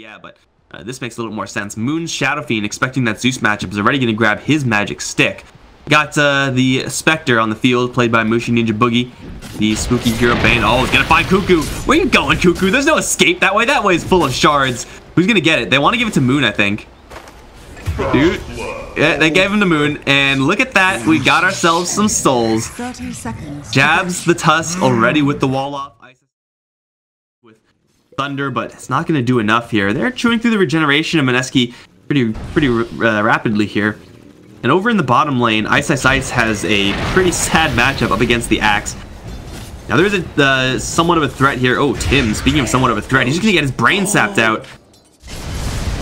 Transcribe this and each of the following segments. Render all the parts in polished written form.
yeah, but this makes a little more sense. Moon's Shadow Fiend, expecting that Zeus matchup, is already going to grab his magic stick. Got the Spectre on the field, played by Mushi Ninja Boogie. The spooky hero Bane. Oh, he's going to find Cuckoo. Where you going, Cuckoo? There's no escape that way. That way is full of shards. Who's going to get it? They want to give it to Moon, I think. Dude. Yeah, they gave him to Moon. And look at that. We got ourselves some souls. 30 seconds. Jabs the Tusk already with the wall off. With Thunder, but it's not going to do enough here. They're chewing through the regeneration of MINESKI pretty rapidly here. And over in the bottom lane, Ice has a pretty sad matchup up against the Axe. Now there's a somewhat of a threat here. Oh, Tim, speaking of somewhat of a threat, he's just going to get his brain sapped out.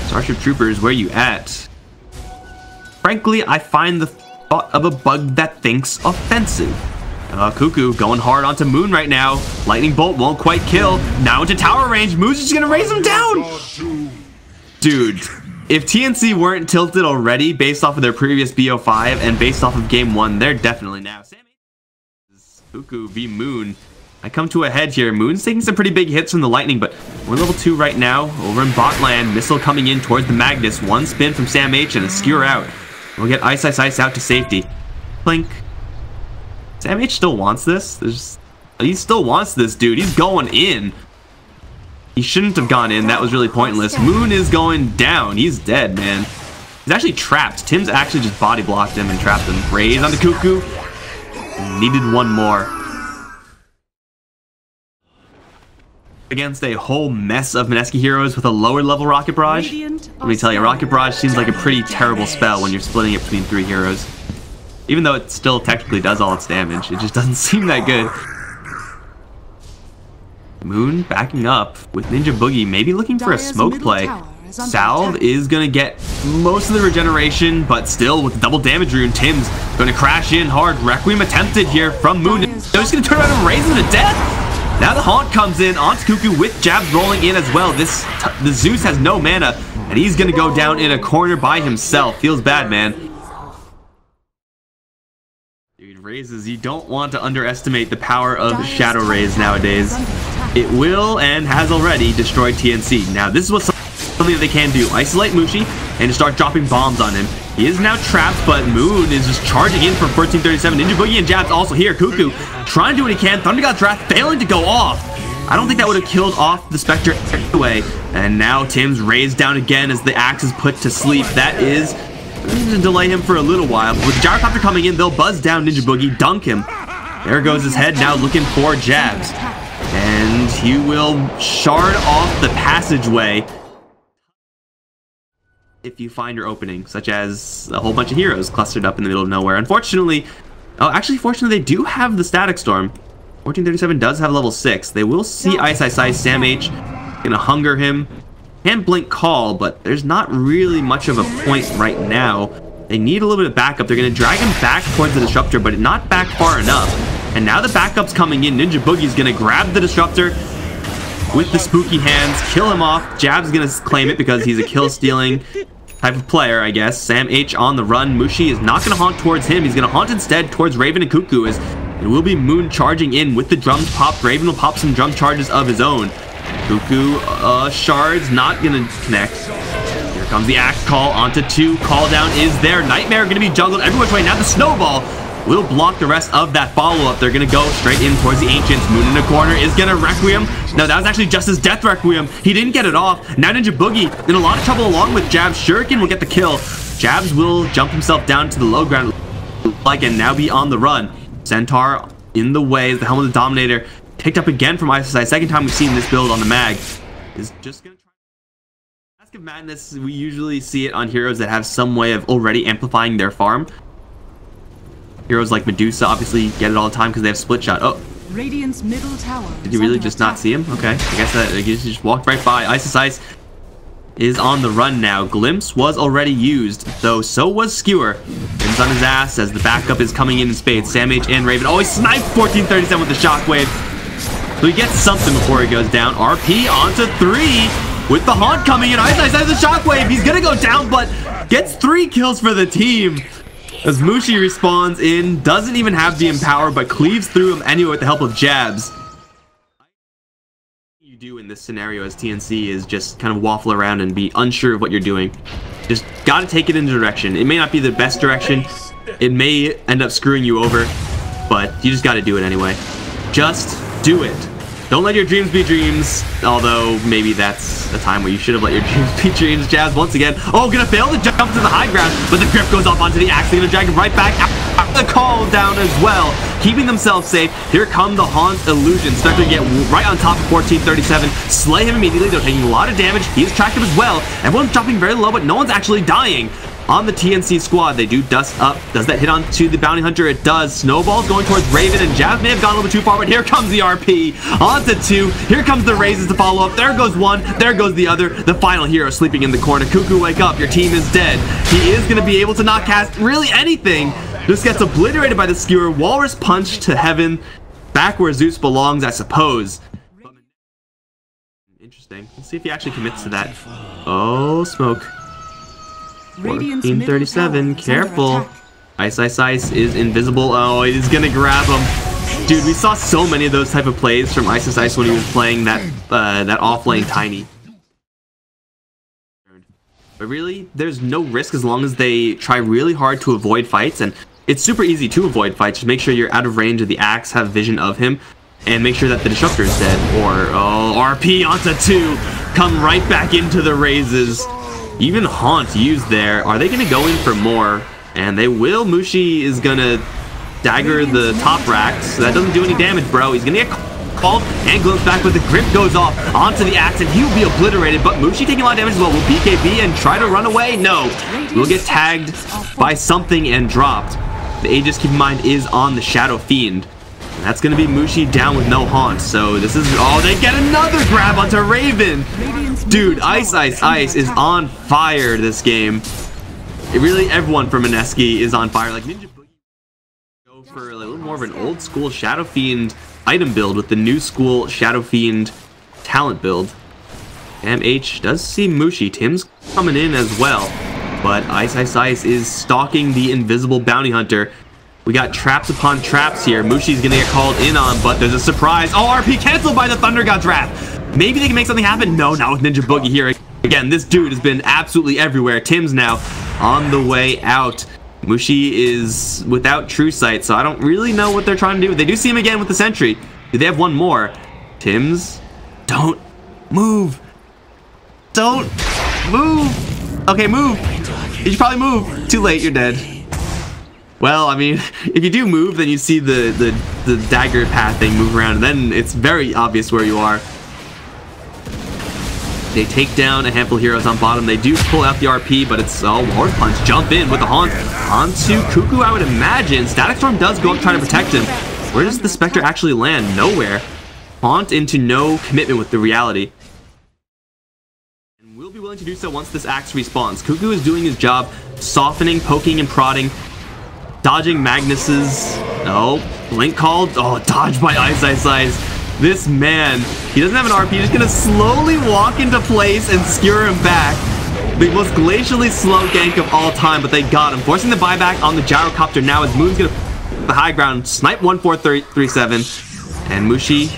Starship Troopers, where you at? Frankly, I find the thought of a bug that thinks offensive. Cuckoo going hard onto Moon right now. Lightning Bolt won't quite kill. Now into tower range. Moon's just going to raise him down. Dude. If TNC weren't tilted already based off of their previous BO5 and based off of game 1, they're definitely now. Cuckoo v Moon. I come to a head here. Moon's taking some pretty big hits from the lightning, but we're level 2 right now. Over in bot land, missile coming in towards the Magnus. One spin from Sam H and a skewer out. We'll get Ice out to safety. Blink. Sam H still wants this. He still wants this, dude. He's going in. He shouldn't have gone in. That was really pointless. Moon is going down. He's dead, man. He's actually trapped. Tim's actually just body blocked him and trapped him. Raise on the Cuckoo. Needed one more. Against a whole mess of MINESKI heroes with a lower level Rocket Barrage. Let me tell you, Rocket Barrage seems like a pretty terrible spell when you're splitting it between 3 heroes. Even though it still technically does all its damage, it just doesn't seem that good. Moon backing up with Ninja Boogie, maybe looking for a smoke play. Salve is going to get most of the regeneration, but still with double damage rune, Tim's going to crash in hard. Requiem attempted here from Moon. They're just going to turn around and raise him to death. Now the Haunt comes in onto Cuckoo with jabs rolling in as well. The Zeus has no mana, and he's going to go down in a corner by himself. Feels bad, man. Dude, raises, you don't want to underestimate the power of Shadow Raise nowadays. It will and has already destroyed TNC. Now this is what something that they can do. Isolate Mushi and start dropping bombs on him. He is now trapped, but Moon is just charging in from 1437. Ninja Boogie and jabs also here. Cuckoo trying to do what he can. Thunder God's Wrath failing to go off. I don't think that would have killed off the Spectre anyway. And now Tim's raised down again as the Axe is put to sleep. That is going to delay him for a little while. With the Gyrocopter coming in, they'll buzz down Ninja Boogie, dunk him. There goes his head, now looking for jabs. And he will shard off the passageway if you find your opening, such as a whole bunch of heroes clustered up in the middle of nowhere. Unfortunately, fortunately, they do have the Static Storm. 1437 does have level 6. They will see Ice, Sam H. Gonna hunger him. Can blink call, but there's not really much of a point right now. They need a little bit of backup. They're gonna drag him back towards the Disruptor, but not back far enough. And now the backup's coming in. Ninja Boogie's gonna grab the Disruptor with the spooky hands, kill him off. Jab's gonna claim it because he's a kill-stealing type of player, I guess. Sam H on the run. Mushi is not gonna haunt towards him. He's gonna haunt instead towards Raven and Cuckoo. As it will be Moon charging in with the drums popped. Raven will pop some drum charges of his own. Cuckoo, shards not gonna connect. Here comes the Axe call onto 2. Call down is there. Nightmare gonna be juggled every which way. Now the Snowball will block the rest of that follow-up. They're gonna go straight in towards the Ancients. Moon in the corner is gonna Requiem. No, that was actually just his Death Requiem. He didn't get it off. Now Ninja Boogie in a lot of trouble along with Jabs. Shuriken will get the kill. Jabs will jump himself down to the low ground and now be on the run. Centaur in the way as the Helm of the Dominator picked up again from ISSI. Second time we've seen this build on the mag. Is just gonna try. Mask of Madness, we usually see it on heroes that have some way of already amplifying their farm. Heroes like Medusa obviously get it all the time because they have split shot. Oh, Radiant's middle tower. Did you really just not see him? Okay, I guess that he just walked right by. Ice is on the run now. Glimpse was already used, though so was Skewer. Tim's on his ass as the backup is coming in spades. Sam H and Raven always snipe 1437 with the shockwave. So he gets something before he goes down. RP onto 3 with the Haunt coming in. Ice has the shockwave. He's gonna go down, but gets 3 kills for the team. As Mushi respawns in, doesn't even have the Empower, but cleaves through him anyway with the help of jabs. What do you do in this scenario as TNC is just kind of waffle around and be unsure of what you're doing. Just gotta take it in a direction. It may not be the best direction. It may end up screwing you over, but you just gotta do it anyway. Just do it. Don't let your dreams be dreams, although maybe that's a time where you should have let your dreams be dreams. Jazz once again. Oh, gonna fail to jump to the high ground, but the grip goes off onto the axe. They're gonna drag him right back out. The call down as well, keeping themselves safe. Here come the Haunt Illusion. Spectre get right on top of 1437. Slay him immediately. They're taking a lot of damage. He's tracked him as well. Everyone's dropping very low, but no one's actually dying. On the TNC squad, they do dust up. Does that hit onto the bounty hunter? It does. Snowball's going towards Raven, and Jazz may have gone a little bit too far, but here comes the RP. Onto 2. Here comes the raises to follow up. There goes one. There goes the other. The final hero sleeping in the corner. Cuckoo, wake up. Your team is dead. He is going to be able to not cast really anything. Just gets obliterated by the skewer. Walrus punch to heaven. Back where Zeus belongs, I suppose. Interesting. Let's see if he actually commits to that. Oh, smoke. 1437, careful. Ice is invisible. Oh, he's gonna grab him. Dude, we saw so many of those type of plays from Ice when he was playing that off-lane Tiny. But really, there's no risk as long as they try really hard to avoid fights, and it's super easy to avoid fights. Just make sure you're out of range of the axe, have vision of him, and make sure that the Disruptor is dead. Or, oh, RP onto 2. Come right back into the raises. Even Haunt used there. Are they going to go in for more? And they will. Mushi is going to dagger the top rack. So that doesn't do any damage, bro. He's going to get called and glimpsed back, but the grip goes off onto the axe, and he'll be obliterated. But Mushi taking a lot of damage as well. Will BKB and try to run away? No. Will get tagged by something and dropped. The Aegis, keep in mind, is on the Shadow Fiend. And that's going to be Mushi down with no Haunt. So this is... Oh, they get another grab onto Raven. Dude, Ice is on fire this game. Really, everyone from MINESKI is on fire. Like, Ninja Boogie go for a little more of an old school Shadow Fiend item build with the new school Shadow Fiend talent build. MH does see Mushi. Tim's coming in as well. But Ice is stalking the invisible bounty hunter. We got traps upon traps here. Mushi's gonna get called in on, but there's a surprise. Oh, RP canceled by the Thunder God's Wrath. Maybe they can make something happen. No, not with Ninja Boogie here. Again, this dude has been absolutely everywhere. Tim's now on the way out. Mushi is without True Sight, so I don't really know what they're trying to do. They do see him again with the Sentry. Do they have one more? Tim's, don't move. Don't move. Okay, move. You should probably move. Too late, you're dead. Well, I mean, if you do move, then you see the dagger path thing move around, and then it's very obvious where you are. They take down a handful of heroes on bottom. They do pull out the RP, but it's Lord Punch. Jump in with the Haunt onto Cuckoo, I would imagine. Static Storm does go up trying to protect him. Where does the Spectre actually land? Nowhere. Haunt into no commitment with the reality. And will be willing to do so once this axe respawns. Cuckoo is doing his job, softening, poking, and prodding. Dodging Magnus's... Oh, Blink called. Oh, dodged by Ice. This man, he doesn't have an RP. He's just going to slowly walk into place and skewer him back. The most glacially slow gank of all time, but they got him. Forcing the buyback on the Gyrocopter now as Moon's going to the high ground. Snipe 1437. And Mushi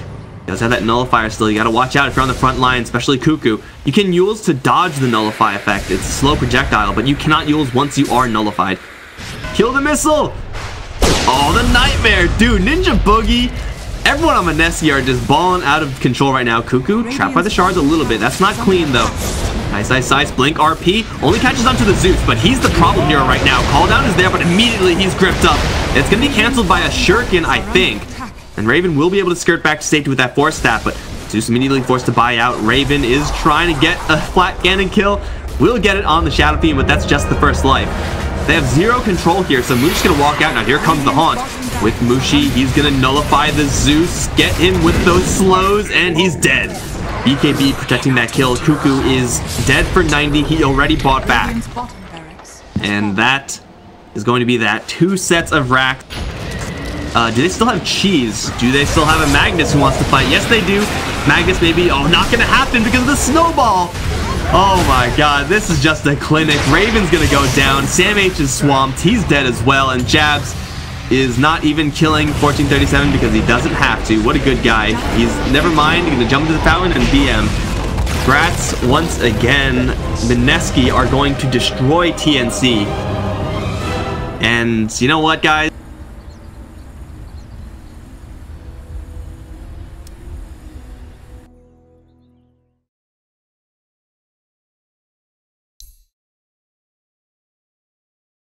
does have that Nullifier still. You got to watch out if you're on the front line, especially Cuckoo. You can Yules to dodge the Nullify effect. It's a slow projectile, but you cannot Yules once you are nullified. Kill the missile! Oh, the Nightmare! Dude, Ninja Boogie! Everyone on MINESKI are just balling out of control right now. Cuckoo, trapped by the shards a little bit. That's not clean, though. Ice, Blink, RP. Only catches onto the Zeus, but he's the problem hero right now. Call down is there, but immediately he's gripped up. It's going to be canceled by a Shuriken, I think. And Raven will be able to skirt back to safety with that Force Staff, but Zeus immediately forced to buy out. Raven is trying to get a flat cannon kill. Will get it on the Shadow Fiend, but that's just the first life. They have zero control here, so Mushi's going to walk out. Now here comes the Haunt. With Mushi, he's going to nullify the Zeus, get him with those slows, and he's dead. BKB protecting that kill. Cuckoo is dead for 90. He already bought back. And that is going to be that. 2 sets of rack. Do they still have Cheese? Do they still have a Magnus who wants to fight? Yes, they do. Magnus maybe. Oh, not going to happen because of the snowball. Oh my god, this is just a clinic. Raven's gonna go down. Sam H is swamped. He's dead as well. And Jabs is not even killing 1437 because he doesn't have to. What a good guy. He's never mind. He's gonna jump into the fountain and BM. Grats once again. MINESKI are going to destroy TNC. And you know what, guys?